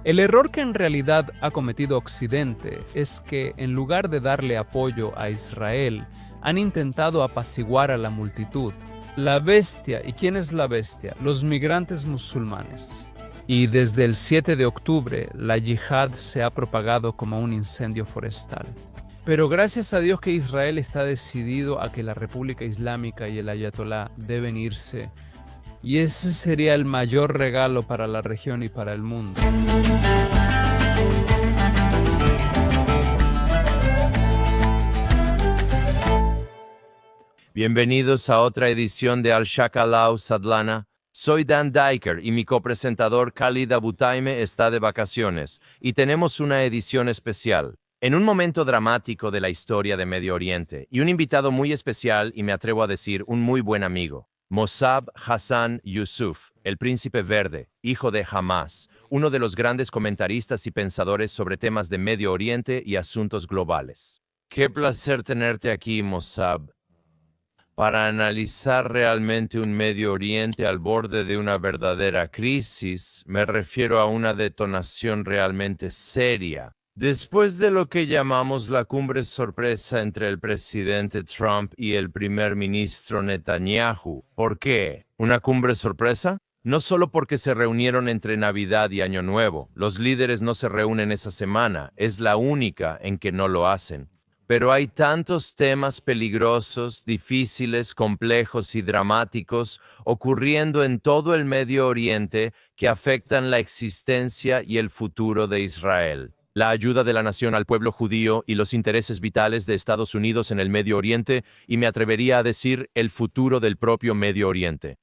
El error que en realidad ha cometido Occidente es que, en lugar de darle apoyo a Israel, han intentado apaciguar a la multitud. La bestia, ¿y quién es la bestia? Los migrantes musulmanes. Y desde el 7 de octubre, la yihad se ha propagado como un incendio forestal. Pero gracias a Dios que Israel está decidido a que la República Islámica y el Ayatolá deben irse. Y ese sería el mayor regalo para la región y para el mundo. Bienvenidos a otra edición de Al Shakalau Sadlana. Soy Dan Diker y mi copresentador Khalid Abutaime está de vacaciones y tenemos una edición especial. En un momento dramático de la historia de Medio Oriente y un invitado muy especial y me atrevo a decir un muy buen amigo, Mossab Hassan Yusuf, el príncipe verde, hijo de Hamas, uno de los grandes comentaristas y pensadores sobre temas de Medio Oriente y asuntos globales. Qué placer tenerte aquí, Mossab, para analizar realmente un Medio Oriente al borde de una verdadera crisis. Me refiero a una detonación realmente seria. Después de lo que llamamos la cumbre sorpresa entre el presidente Trump y el primer ministro Netanyahu. ¿Por qué? ¿Una cumbre sorpresa? No solo porque se reunieron entre Navidad y Año Nuevo. Los líderes no se reúnen esa semana. Es la única en que no lo hacen. Pero hay tantos temas peligrosos, difíciles, complejos y dramáticos ocurriendo en todo el Medio Oriente que afectan la existencia y el futuro de Israel. La ayuda de la nación al pueblo judío y los intereses vitales de Estados Unidos en el Medio Oriente, y me atrevería a decir el futuro del propio Medio Oriente.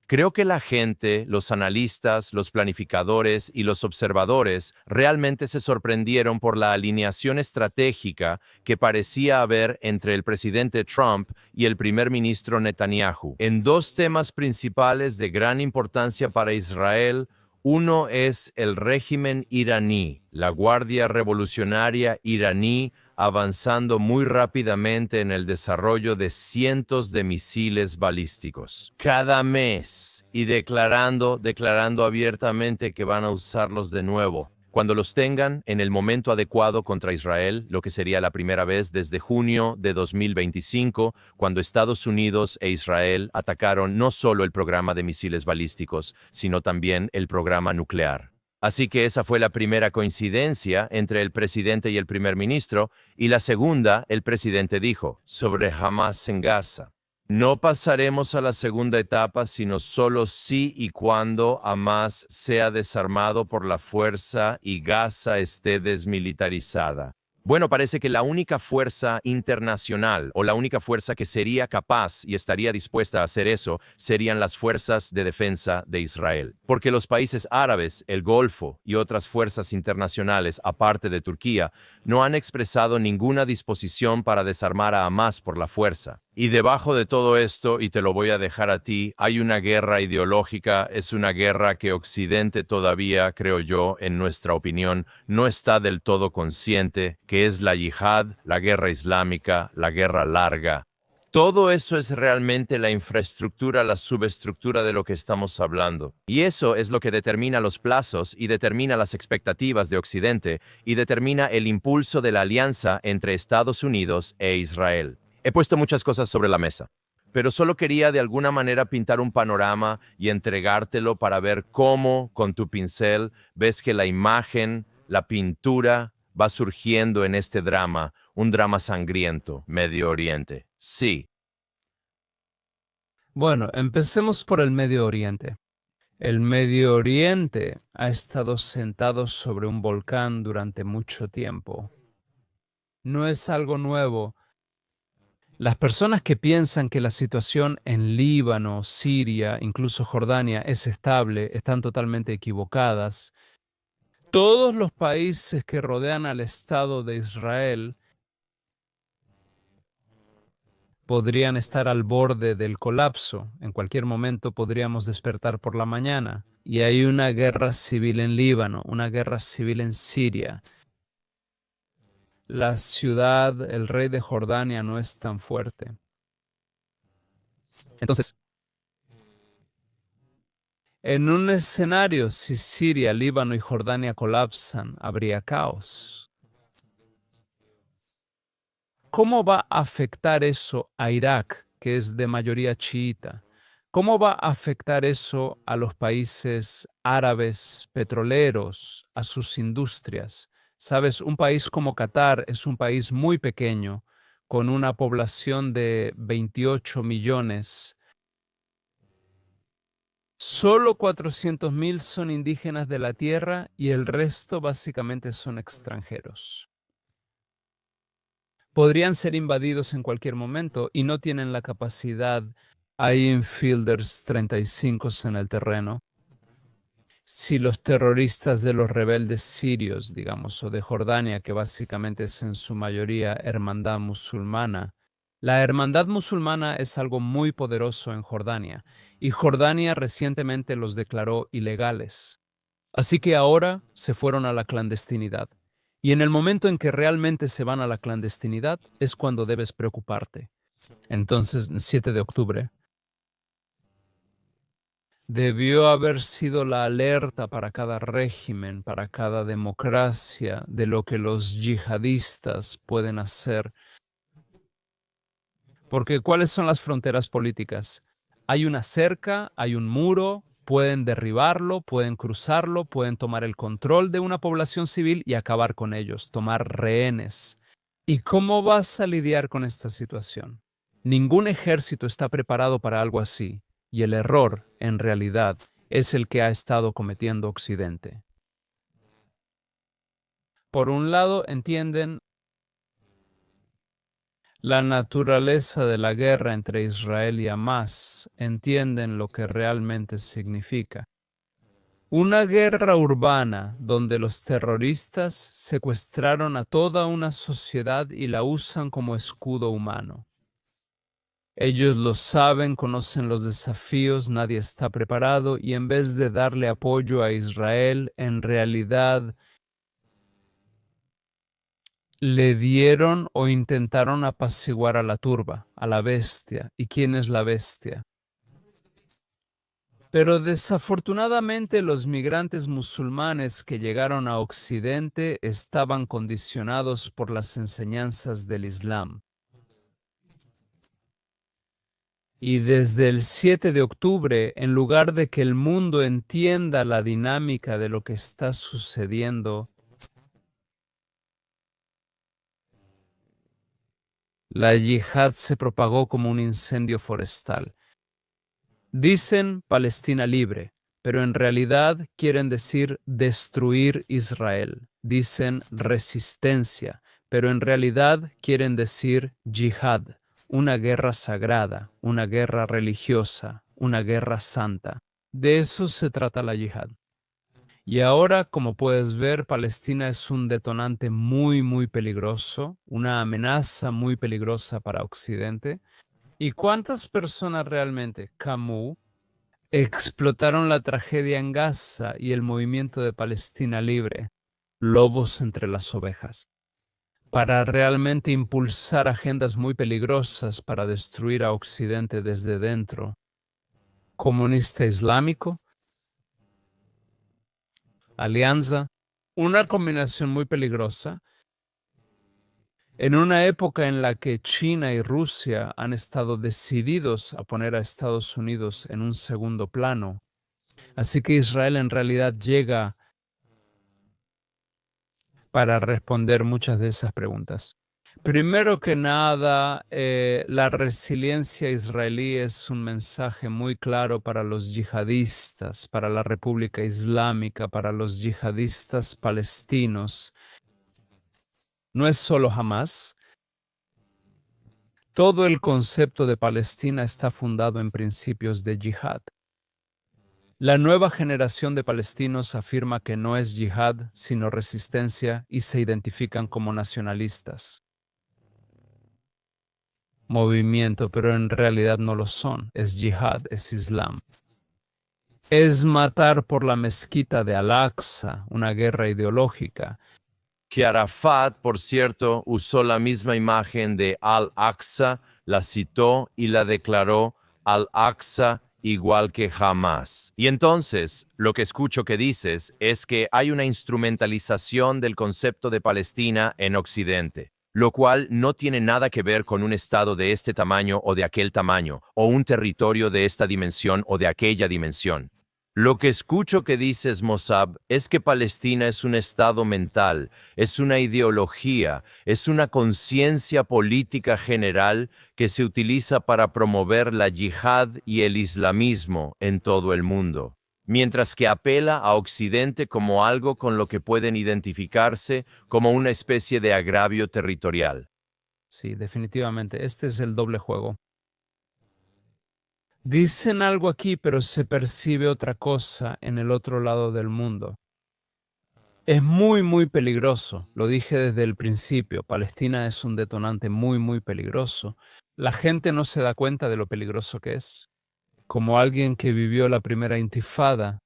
Creo que la gente, los analistas, los planificadores y los observadores realmente se sorprendieron por la alineación estratégica que parecía haber entre el presidente Trump y el primer ministro Netanyahu en dos temas principales de gran importancia para Israel. Uno es el régimen iraní, la Guardia Revolucionaria iraní, avanzando muy rápidamente en el desarrollo de cientos de misiles balísticos cada mes y declarando abiertamente que van a usarlos de nuevo cuando los tengan en el momento adecuado contra Israel, lo que sería la primera vez desde junio de 2025, cuando Estados Unidos e Israel atacaron no solo el programa de misiles balísticos, sino también el programa nuclear. Así que esa fue la primera coincidencia entre el presidente y el primer ministro, y la segunda, el presidente dijo, sobre Hamas en Gaza. No pasaremos a la segunda etapa, sino solo si y cuando Hamas sea desarmado por la fuerza y Gaza esté desmilitarizada. Bueno, parece que la única fuerza internacional o la única fuerza que sería capaz y estaría dispuesta a hacer eso serían las fuerzas de defensa de Israel. Porque los países árabes, el Golfo y otras fuerzas internacionales, aparte de Turquía, no han expresado ninguna disposición para desarmar a Hamas por la fuerza. Y debajo de todo esto, y te lo voy a dejar a ti, hay una guerra ideológica, es una guerra que Occidente todavía, creo yo, en nuestra opinión, no está del todo consciente, que es la yihad, la guerra islámica, la guerra larga. Todo eso es realmente la infraestructura, la subestructura de lo que estamos hablando. Y eso es lo que determina los plazos y determina las expectativas de Occidente y determina el impulso de la alianza entre Estados Unidos e Israel. He puesto muchas cosas sobre la mesa, pero solo quería de alguna manera pintar un panorama y entregártelo para ver cómo, con tu pincel, ves que la imagen, la pintura, va surgiendo en este drama, un drama sangriento, Medio Oriente. Sí. Bueno, empecemos por el Medio Oriente. El Medio Oriente ha estado sentado sobre un volcán durante mucho tiempo. No es algo nuevo. Las personas que piensan que la situación en Líbano, Siria, incluso Jordania es estable, están totalmente equivocadas. Todos los países que rodean al Estado de Israel podrían estar al borde del colapso. En cualquier momento podríamos despertar por la mañana. Y hay una guerra civil en Líbano, una guerra civil en Siria. La ciudad, el rey de Jordania no es tan fuerte. Entonces, En un escenario, si Siria, Líbano y Jordania colapsan, habría caos. ¿Cómo va a afectar eso a Irak, que es de mayoría chiita? ¿Cómo va a afectar eso a los países árabes petroleros, a sus industrias? Sabes, un país como Qatar es un país muy pequeño, con una población de 28 millones. Solo 400.000 son indígenas de la tierra y el resto básicamente son extranjeros. Podrían ser invadidos en cualquier momento y no tienen la capacidad. Hay infielders 35 en el terreno. Si los terroristas de los rebeldes sirios, digamos, o de Jordania, que básicamente es en su mayoría hermandad musulmana, la hermandad musulmana es algo muy poderoso en Jordania y Jordania recientemente los declaró ilegales. Así que ahora se fueron a la clandestinidad. Y en el momento en que realmente se van a la clandestinidad es cuando debes preocuparte. Entonces, 7 de octubre, debió haber sido la alerta para cada régimen, para cada democracia, de lo que los yihadistas pueden hacer. Porque ¿cuáles son las fronteras políticas? Hay una cerca, hay un muro, pueden derribarlo, pueden cruzarlo, pueden tomar el control de una población civil y acabar con ellos, tomar rehenes. ¿Y cómo vas a lidiar con esta situación? Ningún ejército está preparado para algo así, y el error, en realidad, es el que ha estado cometiendo Occidente. Por un lado, entienden la naturaleza de la guerra entre Israel y Hamás, entienden lo que realmente significa. Una guerra urbana donde los terroristas secuestraron a toda una sociedad y la usan como escudo humano. Ellos lo saben, conocen los desafíos, nadie está preparado y en vez de darle apoyo a Israel, en realidad le dieron o intentaron apaciguar a la turba, a la bestia. ¿Y quién es la bestia? Pero desafortunadamente los migrantes musulmanes que llegaron a Occidente estaban condicionados por las enseñanzas del Islam. Y desde el 7 de octubre, en lugar de que el mundo entienda la dinámica de lo que está sucediendo, la yihad se propagó como un incendio forestal. Dicen Palestina libre, pero en realidad quieren decir destruir Israel. Dicen resistencia, pero en realidad quieren decir yihad, una guerra sagrada, una guerra religiosa, una guerra santa. De eso se trata la yihad. Y ahora, como puedes ver, Palestina es un detonante muy, muy peligroso, una amenaza muy peligrosa para Occidente. ¿Y cuántas personas realmente, Camus, explotaron la tragedia en Gaza y el movimiento de Palestina libre, lobos entre las ovejas, para realmente impulsar agendas muy peligrosas para destruir a Occidente desde dentro? Comunista islámico, alianza, una combinación muy peligrosa. En una época en la que China y Rusia han estado decididos a poner a Estados Unidos en un segundo plano. Así que Israel en realidad llega para responder muchas de esas preguntas. Primero que nada, la resiliencia israelí es un mensaje muy claro para los yihadistas, para la República Islámica, para los yihadistas palestinos. No es solo Hamás. Todo el concepto de Palestina está fundado en principios de yihad. La nueva generación de palestinos afirma que no es yihad, sino resistencia y se identifican como nacionalistas. Movimiento, pero en realidad no lo son. Es yihad, es Islam. Es matar por la mezquita de Al-Aqsa, una guerra ideológica. Que Arafat, por cierto, usó la misma imagen de Al-Aqsa, la citó y la declaró Al-Aqsa igual que Hamas. Y entonces, lo que escucho que dices es que hay una instrumentalización del concepto de Palestina en Occidente, lo cual no tiene nada que ver con un estado de este tamaño o de aquel tamaño, o un territorio de esta dimensión o de aquella dimensión. Lo que escucho que dices, Mossab, es que Palestina es un estado mental, es una ideología, es una conciencia política general que se utiliza para promover la yihad y el islamismo en todo el mundo, mientras que apela a Occidente como algo con lo que pueden identificarse como una especie de agravio territorial. Sí, definitivamente, este es el doble juego. Dicen algo aquí, pero se percibe otra cosa en el otro lado del mundo. Es muy, muy peligroso. Lo dije desde el principio. Palestina es un detonante muy, muy peligroso. La gente no se da cuenta de lo peligroso que es. Como alguien que vivió la primera intifada,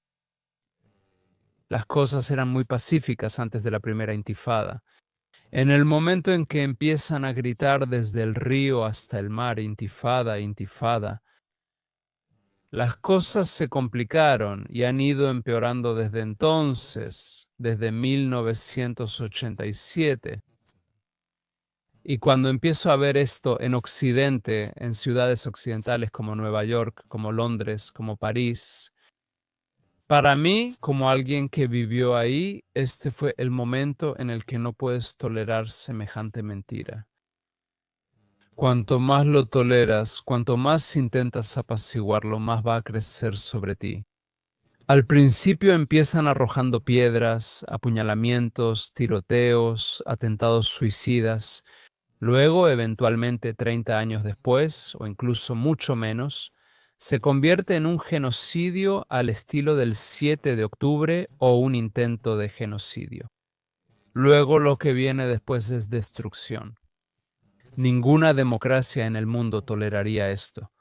las cosas eran muy pacíficas antes de la primera intifada. En el momento en que empiezan a gritar desde el río hasta el mar, intifada, intifada, las cosas se complicaron y han ido empeorando desde entonces, desde 1987. Y cuando empiezo a ver esto en Occidente, en ciudades occidentales como Nueva York, como Londres, como París, para mí, como alguien que vivió ahí, este fue el momento en el que no puedes tolerar semejante mentira. Cuanto más lo toleras, cuanto más intentas apaciguarlo, más va a crecer sobre ti. Al principio empiezan arrojando piedras, apuñalamientos, tiroteos, atentados suicidas. Luego, eventualmente 30 años después, o incluso mucho menos, se convierte en un genocidio al estilo del 7 de octubre o un intento de genocidio. Luego lo que viene después es destrucción. Ninguna democracia en el mundo toleraría esto.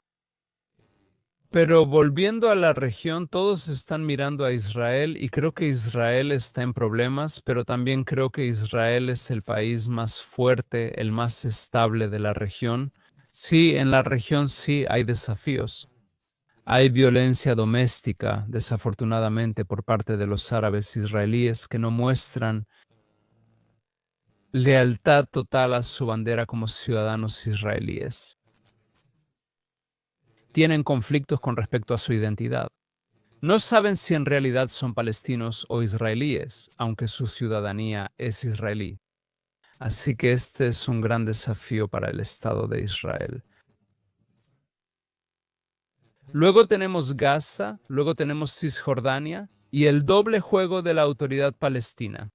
Pero volviendo a la región, todos están mirando a Israel y creo que Israel está en problemas, pero también creo que Israel es el país más fuerte, el más estable de la región. Sí, en la región sí hay desafíos. Hay violencia doméstica, desafortunadamente, por parte de los árabes israelíes que no muestran lealtad total a su bandera como ciudadanos israelíes. Tienen conflictos con respecto a su identidad. No saben si en realidad son palestinos o israelíes, aunque su ciudadanía es israelí. Así que este es un gran desafío para el Estado de Israel. Luego tenemos Gaza, luego tenemos Cisjordania y el doble juego de la autoridad palestina.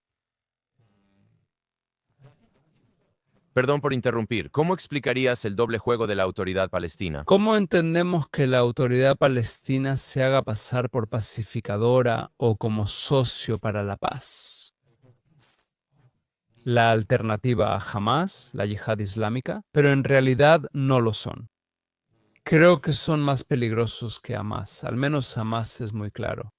Perdón por interrumpir, ¿cómo explicarías el doble juego de la autoridad palestina? ¿Cómo entendemos que la autoridad palestina se haga pasar por pacificadora o como socio para la paz? La alternativa a Hamas, la yihad islámica, pero en realidad no lo son. Creo que son más peligrosos que Hamas, al menos Hamas es muy claro.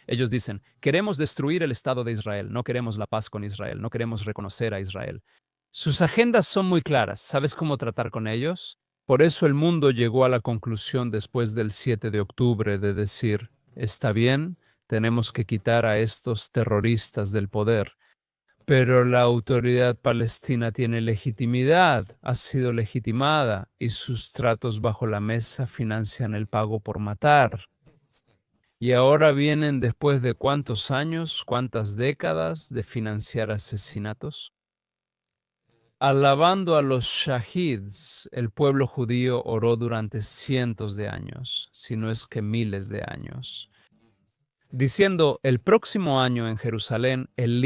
Ellos dicen, queremos destruir el Estado de Israel, no queremos la paz con Israel, no queremos reconocer a Israel. Sus agendas son muy claras, ¿sabes cómo tratar con ellos? Por eso el mundo llegó a la conclusión después del 7 de octubre de decir, está bien, tenemos que quitar a estos terroristas del poder. Pero la autoridad palestina tiene legitimidad, ha sido legitimada y sus tratos bajo la mesa financian el pago por matar. Y ahora vienen después de cuántos años, cuántas décadas de financiar asesinatos. Alabando a los shahids, el pueblo judío oró durante cientos de años, si no es que miles de años, diciendo, el próximo año en Jerusalén, el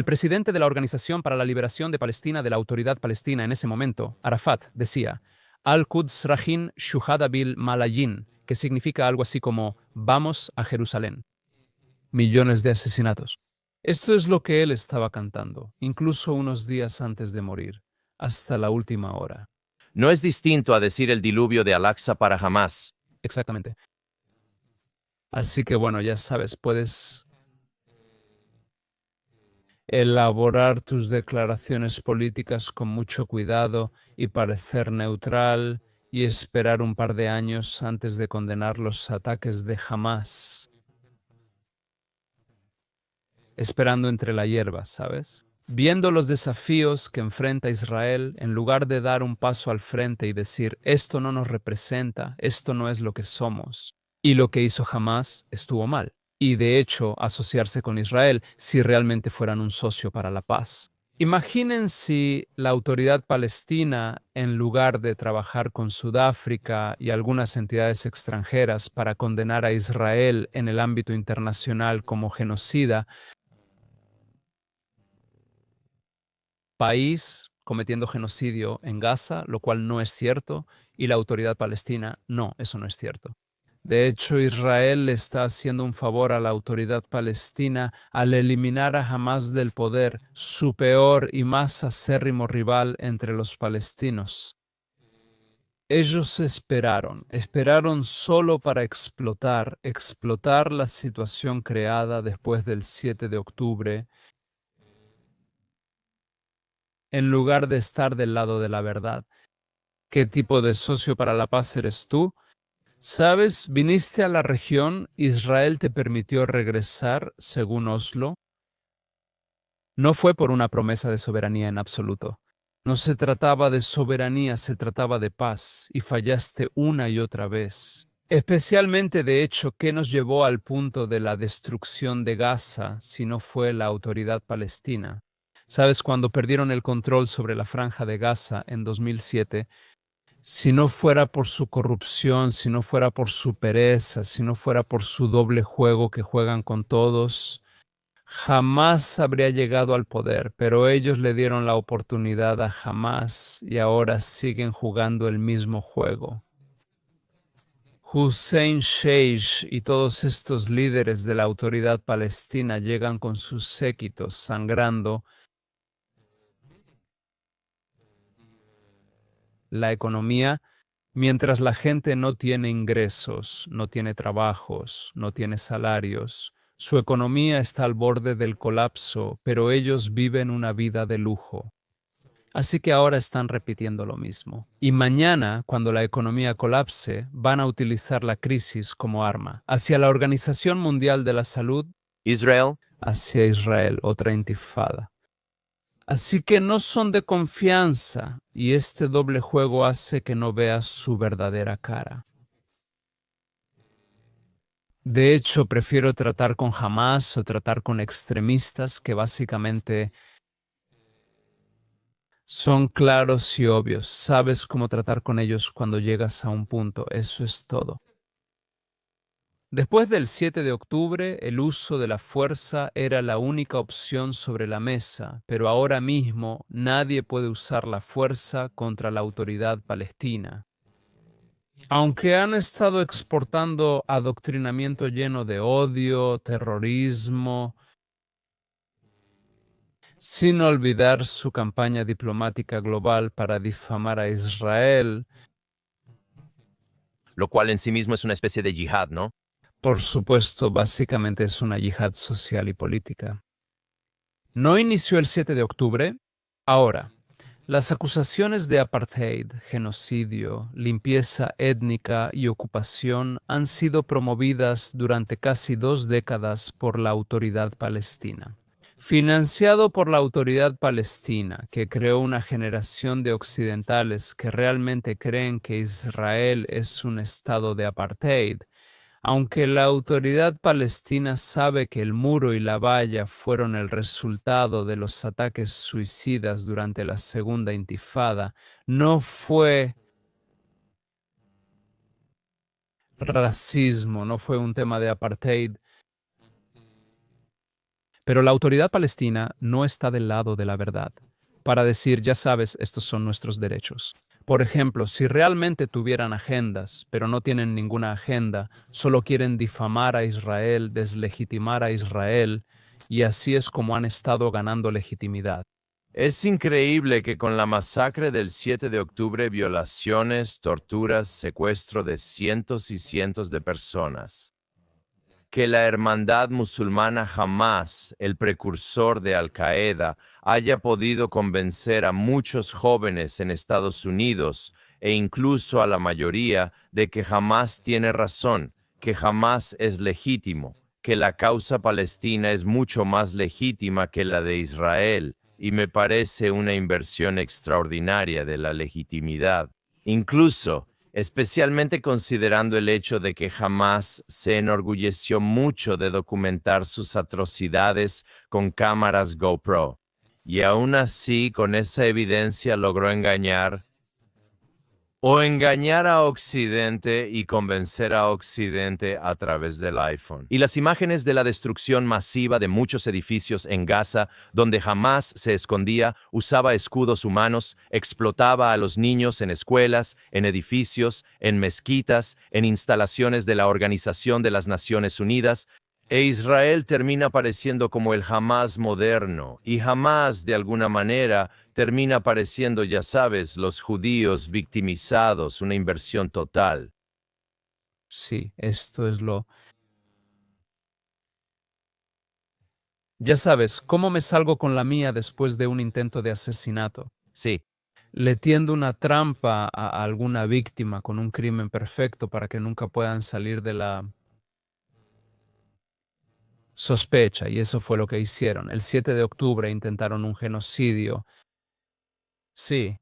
presidente de la Organización para la Liberación de Palestina de la Autoridad Palestina en ese momento, Arafat, decía, Al-Quds Rahin Shuhada bil Malayin, que significa algo así como, vamos a Jerusalén. Millones de asesinatos. Esto es lo que él estaba cantando, incluso unos días antes de morir, hasta la última hora. No es distinto a decir el diluvio de Al-Aqsa para Hamas. Exactamente. Así que bueno, ya sabes, puedes elaborar tus declaraciones políticas con mucho cuidado y parecer neutral y esperar un par de años antes de condenar los ataques de Hamás, esperando entre la hierba, ¿sabes? Viendo los desafíos que enfrenta Israel, en lugar de dar un paso al frente y decir, esto no nos representa, esto no es lo que somos, y lo que hizo Hamás estuvo mal. Y de hecho, asociarse con Israel si realmente fueran un socio para la paz. Imaginen si la autoridad palestina, en lugar de trabajar con Sudáfrica y algunas entidades extranjeras para condenar a Israel en el ámbito internacional como genocida, país cometiendo genocidio en Gaza, lo cual no es cierto, y la autoridad palestina, no, eso no es cierto. De hecho, Israel le está haciendo un favor a la autoridad palestina al eliminar a Hamás del poder, su peor y más acérrimo rival entre los palestinos. Ellos esperaron solo para explotar la situación creada después del 7 de octubre, en lugar de estar del lado de la verdad. ¿Qué tipo de socio para la paz eres tú? ¿Sabes? Viniste a la región, Israel te permitió regresar, según Oslo. No fue por una promesa de soberanía en absoluto. No se trataba de soberanía, se trataba de paz, y fallaste una y otra vez. Especialmente, de hecho, ¿qué nos llevó al punto de la destrucción de Gaza si no fue la autoridad palestina? ¿Sabes? Cuando perdieron el control sobre la franja de Gaza en 2007, si no fuera por su corrupción, si no fuera por su pereza, si no fuera por su doble juego que juegan con todos, jamás habría llegado al poder, pero ellos le dieron la oportunidad a Hamás y ahora siguen jugando el mismo juego. Hussein Sheikh y todos estos líderes de la autoridad palestina llegan con sus séquitos sangrando la economía, mientras la gente no tiene ingresos, no tiene trabajos, no tiene salarios. Su economía está al borde del colapso, pero ellos viven una vida de lujo. Así que ahora están repitiendo lo mismo. Y mañana, cuando la economía colapse, van a utilizar la crisis como arma hacia la Organización Mundial de la Salud, Israel, hacia Israel, otra intifada. Así que no son de confianza y este doble juego hace que no veas su verdadera cara. De hecho, prefiero tratar con Hamás o tratar con extremistas que básicamente son claros y obvios. Sabes cómo tratar con ellos cuando llegas a un punto. Eso es todo. Después del 7 de octubre, el uso de la fuerza era la única opción sobre la mesa, pero ahora mismo nadie puede usar la fuerza contra la autoridad palestina. Aunque han estado exportando adoctrinamiento lleno de odio, terrorismo, sin olvidar su campaña diplomática global para difamar a Israel, lo cual en sí mismo es una especie de yihad, ¿no? por supuesto, básicamente es una yihad social y política. No inició el 7 de octubre. Ahora, las acusaciones de apartheid, genocidio, limpieza étnica y ocupación han sido promovidas durante casi 2 décadas por la autoridad palestina. Financiado por la autoridad palestina, que creó una generación de occidentales que realmente creen que Israel es un estado de apartheid, aunque la autoridad palestina sabe que el muro y la valla fueron el resultado de los ataques suicidas durante la Segunda Intifada, no fue racismo, no fue un tema de apartheid. Pero la autoridad palestina no está del lado de la verdad para decir, ya sabes, estos son nuestros derechos. Por ejemplo, si realmente tuvieran agendas, pero no tienen ninguna agenda, solo quieren difamar a Israel, deslegitimar a Israel, y así es como han estado ganando legitimidad. Es increíble que con la masacre del 7 de octubre, violaciones, torturas, secuestro de cientos y cientos de personas, que la hermandad musulmana Hamas, el precursor de Al-Qaeda, haya podido convencer a muchos jóvenes en Estados Unidos e incluso a la mayoría de que Hamas tiene razón, que Hamas es legítimo, que la causa palestina es mucho más legítima que la de Israel, y me parece una inversión extraordinaria de la legitimidad. Incluso, especialmente considerando el hecho de que Hamas se enorgulleció mucho de documentar sus atrocidades con cámaras GoPro, y aún así con esa evidencia logró engañar a Occidente y convencer a Occidente a través del iPhone. Y las imágenes de la destrucción masiva de muchos edificios en Gaza, donde Hamas se escondía, usaba escudos humanos, explotaba a los niños en escuelas, en edificios, en mezquitas, en instalaciones de la Organización de las Naciones Unidas, e Israel termina pareciendo como el Hamas moderno, y Hamas, de alguna manera, termina pareciendo, ya sabes, los judíos victimizados, una inversión total. Sí, esto es lo... Ya sabes, ¿cómo me salgo con la mía después de un intento de asesinato? Sí, Le tiendo una trampa a alguna víctima con un crimen perfecto para que nunca puedan salir de la sospecha, y eso fue lo que hicieron. El 7 de octubre intentaron un genocidio. Sí,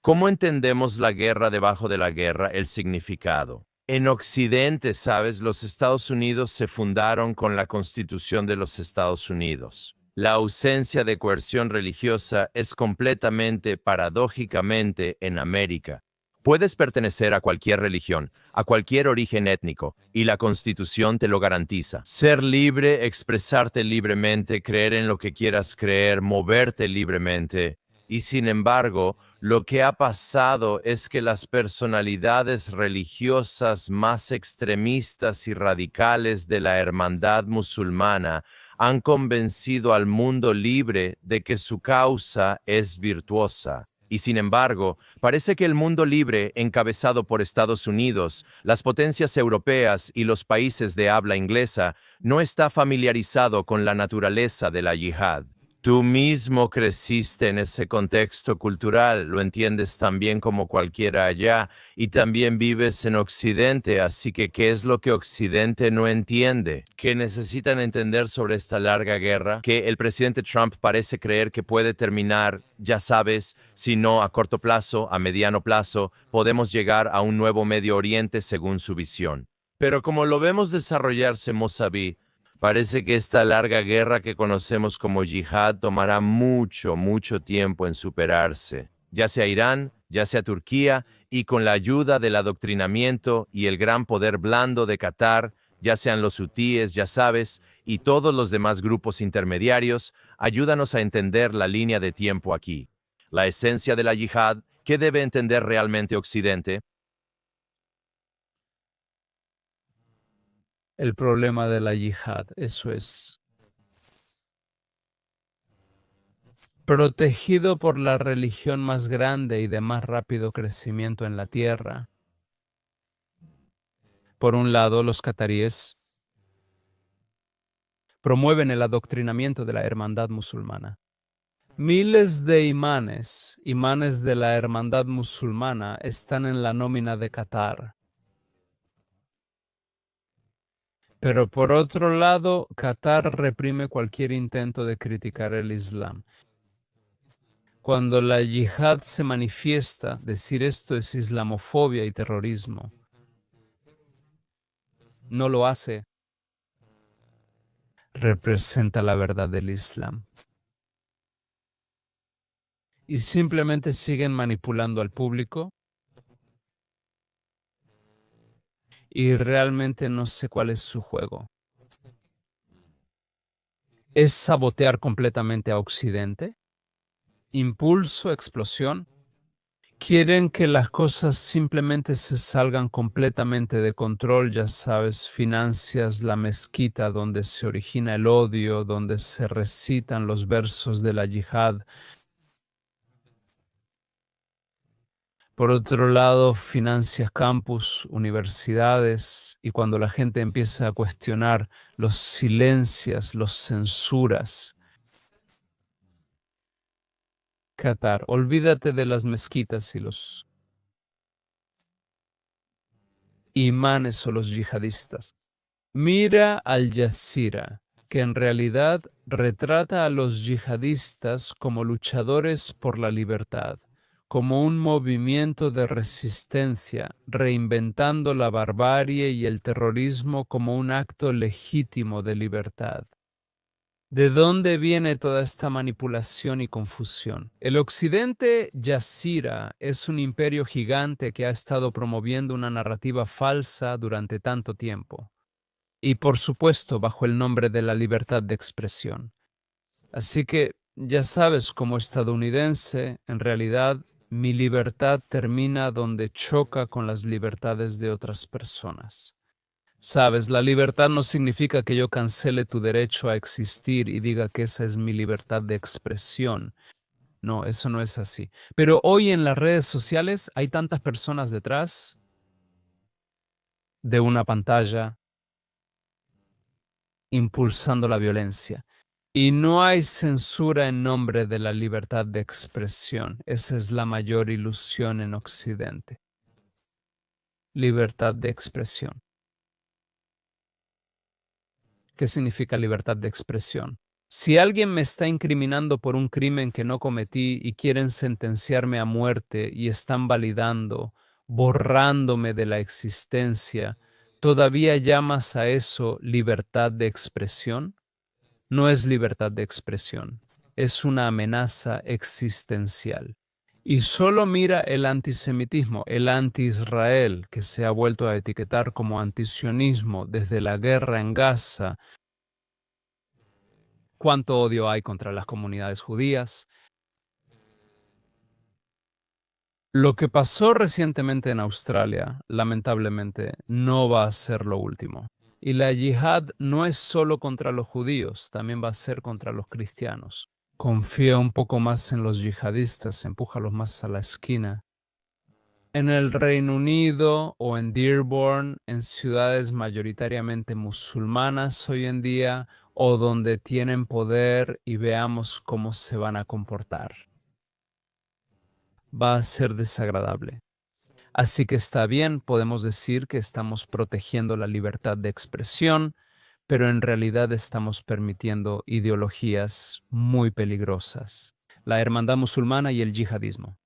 ¿cómo entendemos la guerra debajo de la guerra, el significado? En Occidente, sabes, los Estados Unidos se fundaron con la Constitución de los Estados Unidos. La ausencia de coerción religiosa es completamente, paradójicamente, en América. Puedes pertenecer a cualquier religión, a cualquier origen étnico, y la Constitución te lo garantiza. Ser libre, expresarte libremente, creer en lo que quieras creer, moverte libremente. Y sin embargo, lo que ha pasado es que las personalidades religiosas más extremistas y radicales de la hermandad musulmana han convencido al mundo libre de que su causa es virtuosa. Y sin embargo, parece que el mundo libre, encabezado por Estados Unidos, las potencias europeas y los países de habla inglesa, no está familiarizado con la naturaleza de la yihad. Tú mismo creciste en ese contexto cultural, lo entiendes tan bien como cualquiera allá, y también vives en Occidente, así que ¿qué es lo que Occidente no entiende? ¿Qué necesitan entender sobre esta larga guerra? Que el presidente Trump parece creer que puede terminar, ya sabes, si no a corto plazo, a mediano plazo, podemos llegar a un nuevo Medio Oriente según su visión. Pero como lo vemos desarrollarse, Mossavi, parece que esta larga guerra que conocemos como yihad tomará mucho, mucho tiempo en superarse, ya sea Irán, ya sea Turquía, y con la ayuda del adoctrinamiento y el gran poder blando de Qatar, ya sean los hutíes, ya sabes, y todos los demás grupos intermediarios, ayúdanos a entender la línea de tiempo aquí. La esencia de la yihad, ¿qué debe entender realmente Occidente? el problema de la yihad, eso es. Protegido por la religión más grande y de más rápido crecimiento en la tierra. Por un lado, los cataríes promueven el adoctrinamiento de la hermandad musulmana. Miles de imanes de la hermandad musulmana están en la nómina de Qatar. Pero por otro lado, Qatar reprime cualquier intento de criticar el Islam. Cuando la yihad se manifiesta, decir esto es islamofobia y terrorismo. No lo hace. Representa la verdad del Islam. Y simplemente siguen manipulando al público. Y realmente no sé cuál es su juego. ¿Es sabotear completamente a Occidente? ¿Impulso, explosión? Quieren que las cosas simplemente se salgan completamente de control, ya sabes, financias la mezquita donde se origina el odio, donde se recitan los versos de la yihad. Por otro lado, financias campus, universidades, y cuando la gente empieza a cuestionar, los silencias, los censuras. Qatar, olvídate de las mezquitas y los imanes o los yihadistas. Mira Al Jazeera, que en realidad retrata a los yihadistas como luchadores por la libertad, como un movimiento de resistencia, reinventando la barbarie y el terrorismo como un acto legítimo de libertad. ¿De dónde viene toda esta manipulación y confusión? El Occidente Jazeera es un imperio gigante que ha estado promoviendo una narrativa falsa durante tanto tiempo. Y por supuesto bajo el nombre de la libertad de expresión. Así que ya sabes, como estadounidense, en realidad mi libertad termina donde choca con las libertades de otras personas. Sabes, la libertad no significa que yo cancele tu derecho a existir y diga que esa es mi libertad de expresión. No, eso no es así. Pero hoy en las redes sociales hay tantas personas detrás de una pantalla impulsando la violencia. Y no hay censura en nombre de la libertad de expresión. Esa es la mayor ilusión en Occidente. Libertad de expresión. ¿Qué significa libertad de expresión? Si alguien me está incriminando por un crimen que no cometí y quieren sentenciarme a muerte y están validando, borrándome de la existencia, ¿todavía llamas a eso libertad de expresión? No es libertad de expresión, es una amenaza existencial. Y solo mira el antisemitismo, el anti-Israel, que se ha vuelto a etiquetar como antisionismo desde la guerra en Gaza. ¿Cuánto odio hay contra las comunidades judías? Lo que pasó recientemente en Australia, lamentablemente, no va a ser lo último. Y la yihad no es solo contra los judíos, también va a ser contra los cristianos. Confía un poco más en los yihadistas, empújalos más a la esquina. En el Reino Unido o en Dearborn, en ciudades mayoritariamente musulmanas hoy en día, o donde tienen poder, y veamos cómo se van a comportar. Va a ser desagradable. Así que está bien, podemos decir que estamos protegiendo la libertad de expresión, pero en realidad estamos permitiendo ideologías muy peligrosas. La hermandad musulmana y el yihadismo.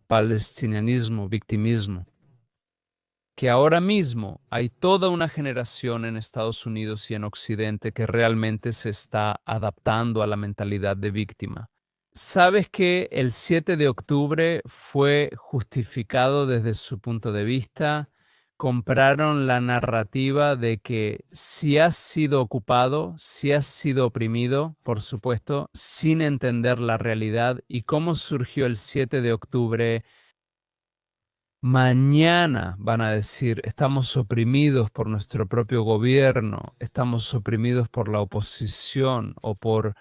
Palestinianismo, victimismo. Que ahora mismo hay toda una generación en Estados Unidos y en Occidente que realmente se está adaptando a la mentalidad de víctima. ¿Sabes que el 7 de octubre fue justificado desde su punto de vista? Compraron la narrativa de que si has sido ocupado, si has sido oprimido, por supuesto, sin entender la realidad y cómo surgió el 7 de octubre. Mañana van a decir, estamos oprimidos por nuestro propio gobierno, estamos oprimidos por la oposición o por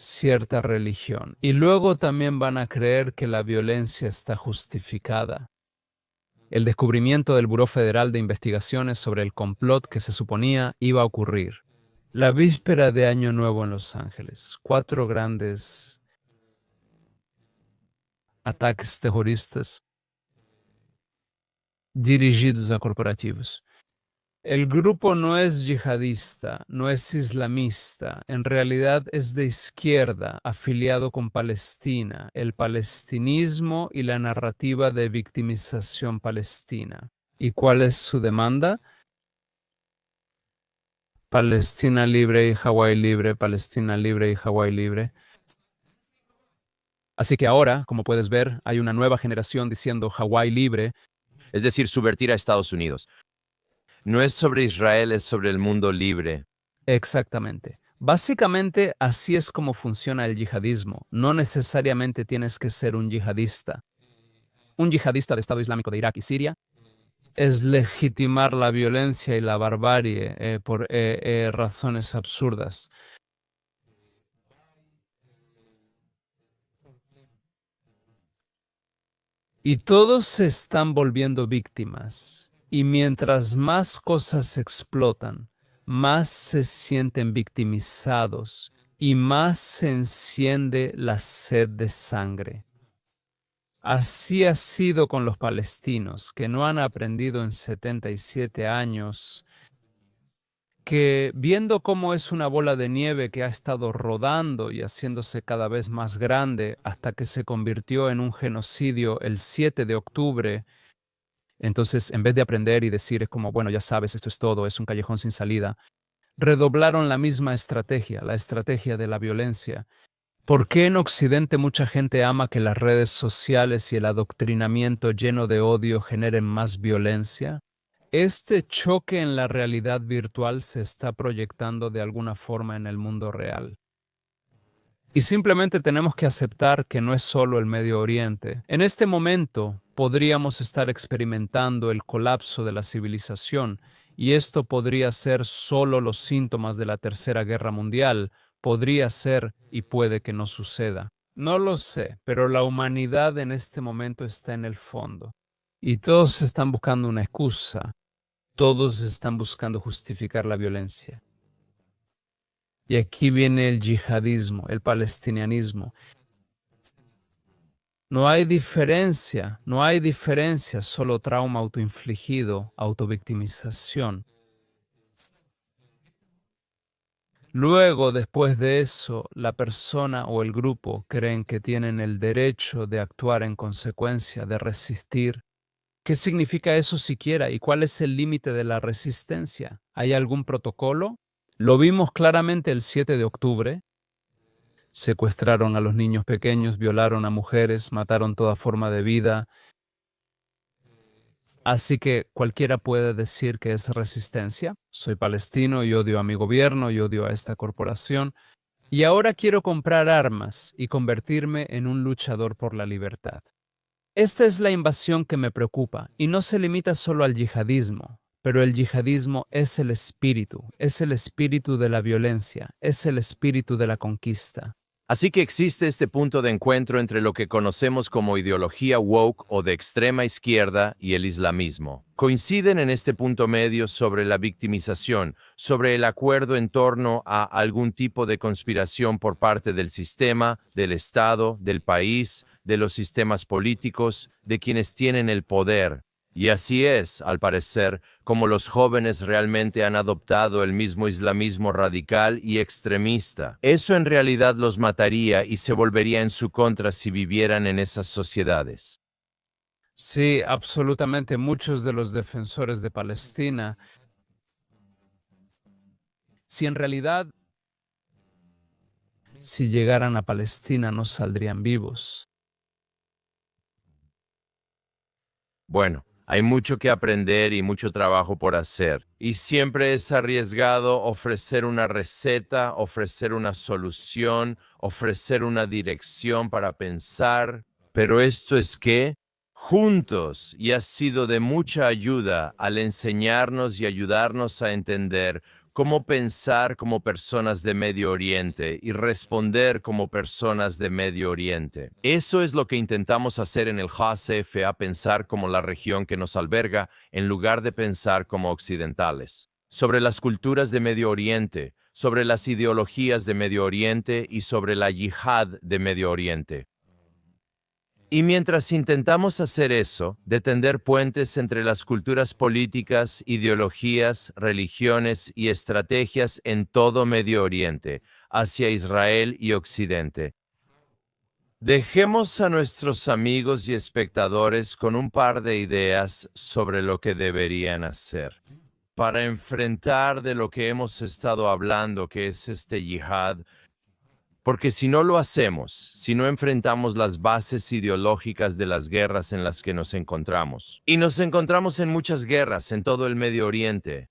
cierta religión. Y luego también van a creer que la violencia está justificada. El descubrimiento del Buró Federal de Investigaciones sobre el complot que se suponía iba a ocurrir. La víspera de Año Nuevo en Los Ángeles, 4 grandes ataques terroristas dirigidos a corporativos. El grupo no es yihadista, no es islamista, en realidad es de izquierda, afiliado con Palestina, el palestinismo y la narrativa de victimización palestina. ¿Y cuál es su demanda? Palestina libre y Hawái libre, Palestina libre y Hawái libre. Así que ahora, como puedes ver, hay una nueva generación diciendo Hawái libre. Es decir, subvertir a Estados Unidos. No es sobre Israel, es sobre el mundo libre. Exactamente. Básicamente así es como funciona el yihadismo. No necesariamente tienes que ser un yihadista. Un yihadista de Estado Islámico de Irak y Siria es legitimar la violencia y la barbarie por razones absurdas. Y todos se están volviendo víctimas. Y mientras más cosas explotan, más se sienten victimizados y más se enciende la sed de sangre. Así ha sido con los palestinos, que no han aprendido en 77 años, que viendo cómo es una bola de nieve que ha estado rodando y haciéndose cada vez más grande hasta que se convirtió en un genocidio el 7 de octubre, entonces en vez de aprender y decir es como, bueno, ya sabes, esto es todo, es un callejón sin salida, redoblaron la misma estrategia, la estrategia de la violencia. ¿Por qué en Occidente mucha gente ama que las redes sociales y el adoctrinamiento lleno de odio generen más violencia? Este choque en la realidad virtual se está proyectando de alguna forma en el mundo real. Y simplemente tenemos que aceptar que no es solo el Medio Oriente. En este momento podríamos estar experimentando el colapso de la civilización, y esto podría ser solo los síntomas de la Tercera Guerra Mundial. Podría ser y puede que no suceda. No lo sé, pero la humanidad en este momento está en el fondo. Y todos están buscando una excusa. Todos están buscando justificar la violencia. Y aquí viene el yihadismo, el palestinianismo. No hay diferencia, solo trauma autoinfligido, autovictimización. Luego, después de eso, la persona o el grupo creen que tienen el derecho de actuar en consecuencia, de resistir. ¿Qué significa eso siquiera? ¿Y cuál es el límite de la resistencia? ¿Hay algún protocolo? Lo vimos claramente el 7 de octubre. Secuestraron a los niños pequeños, violaron a mujeres, mataron toda forma de vida. Así que cualquiera puede decir que es resistencia. Soy palestino y odio a mi gobierno y odio a esta corporación. Y ahora quiero comprar armas y convertirme en un luchador por la libertad. Esta es la invasión que me preocupa y no se limita solo al yihadismo, pero el yihadismo es el espíritu de la violencia, es el espíritu de la conquista. Así que existe este punto de encuentro entre lo que conocemos como ideología woke o de extrema izquierda y el islamismo. Coinciden en este punto medio sobre la victimización, sobre el acuerdo en torno a algún tipo de conspiración por parte del sistema, del Estado, del país, de los sistemas políticos, de quienes tienen el poder. Y así es, al parecer, como los jóvenes realmente han adoptado el mismo islamismo radical y extremista. Eso en realidad los mataría y se volvería en su contra si vivieran en esas sociedades. Sí, absolutamente. Muchos de los defensores de Palestina, si en realidad, si llegaran a Palestina, no saldrían vivos. Bueno, hay mucho que aprender y mucho trabajo por hacer. Y siempre es arriesgado ofrecer una receta, ofrecer una solución, ofrecer una dirección para pensar. Pero esto es que, juntos, y ha sido de mucha ayuda al enseñarnos y ayudarnos a entender cómo pensar como personas de Medio Oriente y responder como personas de Medio Oriente. Eso es lo que intentamos hacer en el JCFA, pensar como la región que nos alberga en lugar de pensar como occidentales. Sobre las culturas de Medio Oriente, sobre las ideologías de Medio Oriente y sobre la yihad de Medio Oriente. Y mientras intentamos hacer eso, de tender puentes entre las culturas políticas, ideologías, religiones y estrategias en todo Medio Oriente, hacia Israel y Occidente, dejemos a nuestros amigos y espectadores con un par de ideas sobre lo que deberían hacer para enfrentar de lo que hemos estado hablando, que es este yihad. Porque si no lo hacemos, si no enfrentamos las bases ideológicas de las guerras en las que nos encontramos, y nos encontramos en muchas guerras en todo el Medio Oriente,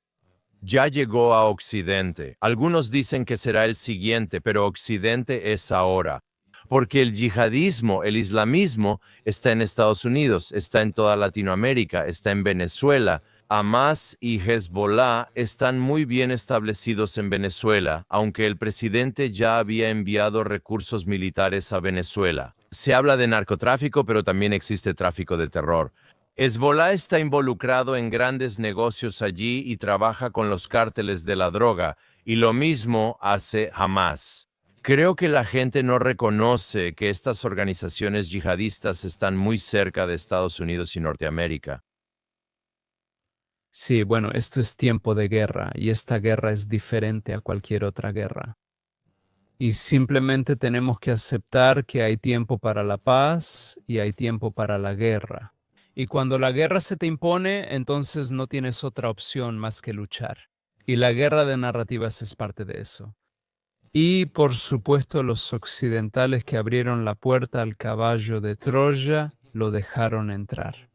ya llegó a Occidente. Algunos dicen que será el siguiente, pero Occidente es ahora. Porque el yihadismo, el islamismo, está en Estados Unidos, está en toda Latinoamérica, está en Venezuela. Hamas y Hezbollah están muy bien establecidos en Venezuela, aunque el presidente ya había enviado recursos militares a Venezuela. Se habla de narcotráfico, pero también existe tráfico de terror. Hezbollah está involucrado en grandes negocios allí y trabaja con los cárteles de la droga, y lo mismo hace Hamas. Creo que la gente no reconoce que estas organizaciones yihadistas están muy cerca de Estados Unidos y Norteamérica. Sí, bueno, esto es tiempo de guerra y esta guerra es diferente a cualquier otra guerra. Y simplemente tenemos que aceptar que hay tiempo para la paz y hay tiempo para la guerra. Y cuando la guerra se te impone, entonces no tienes otra opción más que luchar. Y la guerra de narrativas es parte de eso. Y por supuesto los occidentales que abrieron la puerta al caballo de Troya lo dejaron entrar.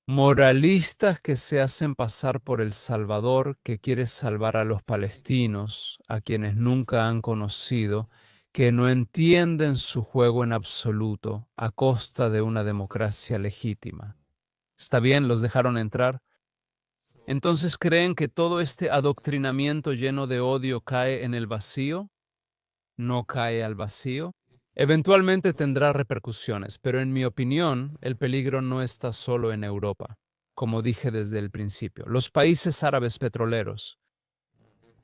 Moralistas que se hacen pasar por el Salvador que quiere salvar a los palestinos, a quienes nunca han conocido, que no entienden su juego en absoluto a costa de una democracia legítima. ¿Está bien? ¿Los dejaron entrar? Entonces, ¿creen que todo este adoctrinamiento lleno de odio cae en el vacío? ¿No cae al vacío? Eventualmente tendrá repercusiones, pero en mi opinión, el peligro no está solo en Europa. Como dije desde el principio, los países árabes petroleros.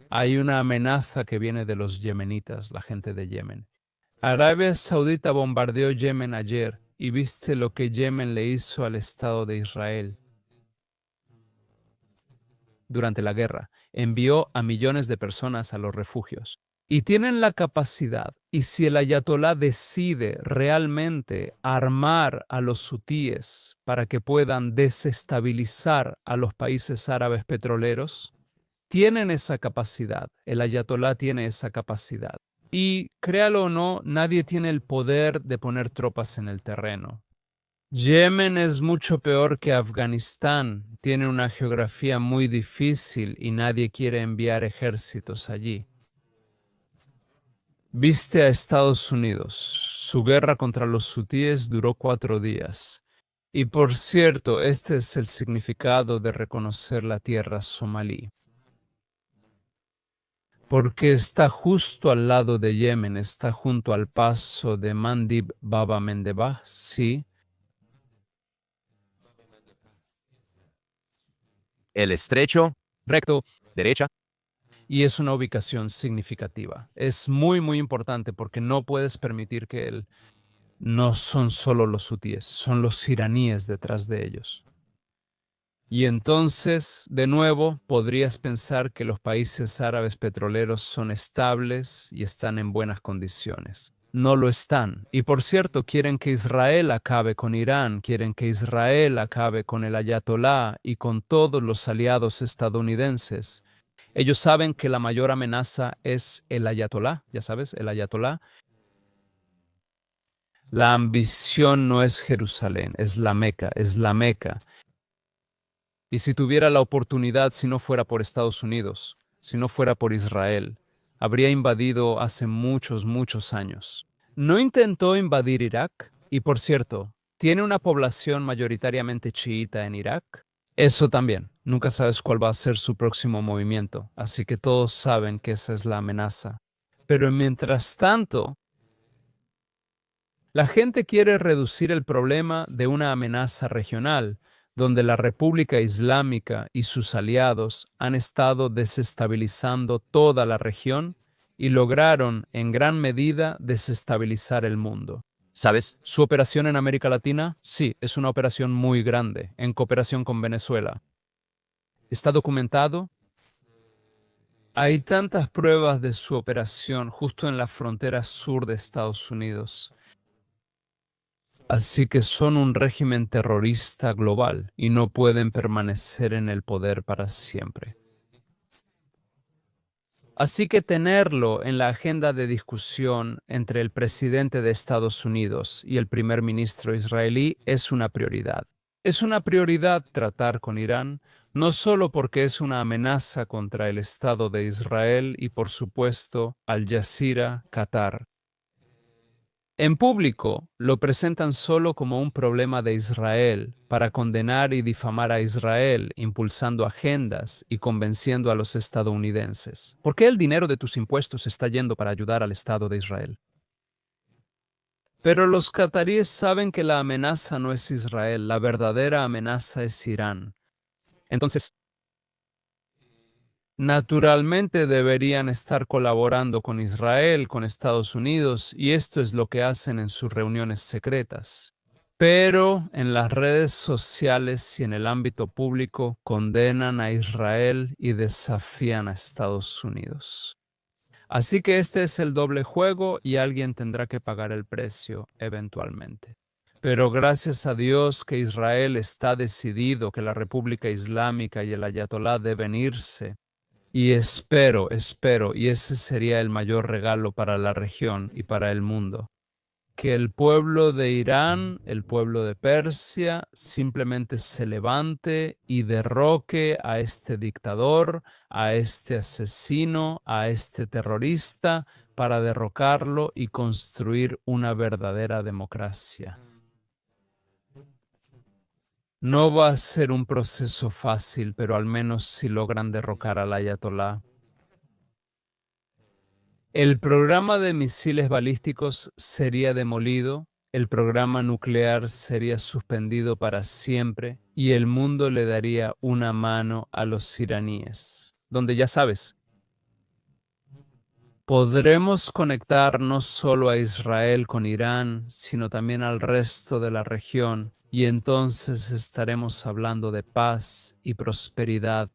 Hay una amenaza que viene de los yemenitas, la gente de Yemen. Arabia Saudita bombardeó Yemen ayer y viste lo que Yemen le hizo al Estado de Israel. Durante la guerra, envió a millones de personas a los refugios. Y tienen la capacidad, y si el ayatolá decide realmente armar a los hutíes para que puedan desestabilizar a los países árabes petroleros, tienen esa capacidad, el ayatolá tiene esa capacidad. Y créalo o no, nadie tiene el poder de poner tropas en el terreno. Yemen es mucho peor que Afganistán, tiene una geografía muy difícil y nadie quiere enviar ejércitos allí. Viste a Estados Unidos. Su guerra contra los hutíes duró 4 días. Y por cierto, este es el significado de reconocer la tierra somalí. Porque está justo al lado de Yemen, está junto al paso de Mandib Baba Mendebah, sí. El estrecho, Recto. derecha. Y es una ubicación significativa. Es muy, muy importante porque no puedes permitir que no son solo los hutíes, son los iraníes detrás de ellos. Y entonces, de nuevo, podrías pensar que los países árabes petroleros son estables y están en buenas condiciones. No lo están. Y por cierto, quieren que Israel acabe con Irán, quieren que Israel acabe con el ayatolá y con todos los aliados estadounidenses. Ellos saben que la mayor amenaza es el ayatolá, ya sabes, el ayatolá. La ambición no es Jerusalén, es la Meca, es la Meca. Y si tuviera la oportunidad, si no fuera por Estados Unidos, si no fuera por Israel, habría invadido hace muchos, muchos años. No intentó invadir Irak, y por cierto, tiene una población mayoritariamente chiita en Irak. Eso también, nunca sabes cuál va a ser su próximo movimiento, así que todos saben que esa es la amenaza. Pero mientras tanto, la gente quiere reducir el problema de una amenaza regional, donde la República Islámica y sus aliados han estado desestabilizando toda la región y lograron en gran medida desestabilizar el mundo. ¿Sabes? ¿Su operación en América Latina? Sí, es una operación muy grande, en cooperación con Venezuela. ¿Está documentado? Hay tantas pruebas de su operación justo en la frontera sur de Estados Unidos. Así que son un régimen terrorista global y no pueden permanecer en el poder para siempre. Así que tenerlo en la agenda de discusión entre el presidente de Estados Unidos y el primer ministro israelí es una prioridad. Es una prioridad tratar con Irán, no solo porque es una amenaza contra el Estado de Israel y, por supuesto, Al Jazeera, Qatar. En público lo presentan solo como un problema de Israel para condenar y difamar a Israel, impulsando agendas y convenciendo a los estadounidenses. ¿Por qué el dinero de tus impuestos está yendo para ayudar al Estado de Israel? Pero los cataríes saben que la amenaza no es Israel, la verdadera amenaza es Irán. Entonces, naturalmente deberían estar colaborando con Israel, con Estados Unidos, y esto es lo que hacen en sus reuniones secretas. Pero en las redes sociales y en el ámbito público condenan a Israel y desafían a Estados Unidos. Así que este es el doble juego y alguien tendrá que pagar el precio eventualmente. Pero gracias a Dios que Israel está decidido que la República Islámica y el Ayatolá deben irse. Y espero, y ese sería el mayor regalo para la región y para el mundo, que el pueblo de Irán, el pueblo de Persia, simplemente se levante y derroque a este dictador, a este asesino, a este terrorista, para derrocarlo y construir una verdadera democracia. No va a ser un proceso fácil, pero al menos si logran derrocar al ayatolá. El programa de misiles balísticos sería demolido, el programa nuclear sería suspendido para siempre y el mundo le daría una mano a los iraníes, donde ya sabes, podremos conectar no solo a Israel con Irán, sino también al resto de la región, y entonces estaremos hablando de paz y prosperidad.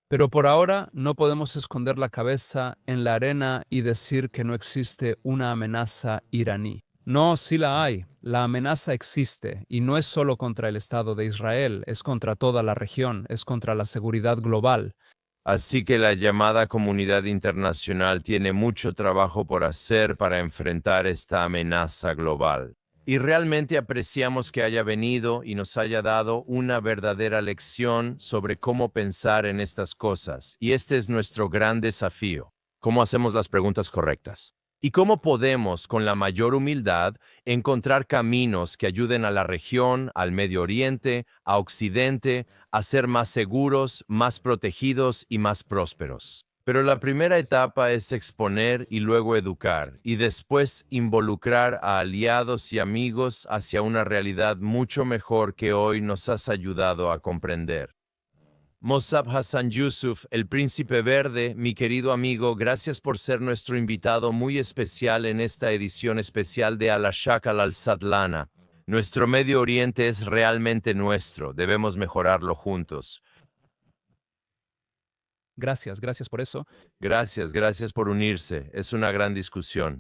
Pero por ahora no podemos esconder la cabeza en la arena y decir que no existe una amenaza iraní. No, sí la hay. La amenaza existe y no es solo contra el Estado de Israel, es contra toda la región, es contra la seguridad global. Así que la llamada comunidad internacional tiene mucho trabajo por hacer para enfrentar esta amenaza global. Y realmente apreciamos que haya venido y nos haya dado una verdadera lección sobre cómo pensar en estas cosas. Y este es nuestro gran desafío. ¿Cómo hacemos las preguntas correctas? ¿Y cómo podemos, con la mayor humildad, encontrar caminos que ayuden a la región, al Medio Oriente, a Occidente, a ser más seguros, más protegidos y más prósperos? Pero la primera etapa es exponer y luego educar, y después involucrar a aliados y amigos hacia una realidad mucho mejor que hoy nos has ayudado a comprender. Mossab Hassan Yusuf, el Príncipe Verde, mi querido amigo, gracias por ser nuestro invitado muy especial en esta edición especial de Al-Ashakal al-Sadlana. Nuestro Medio Oriente es realmente nuestro, debemos mejorarlo juntos. Gracias por eso. Gracias por unirse, es una gran discusión.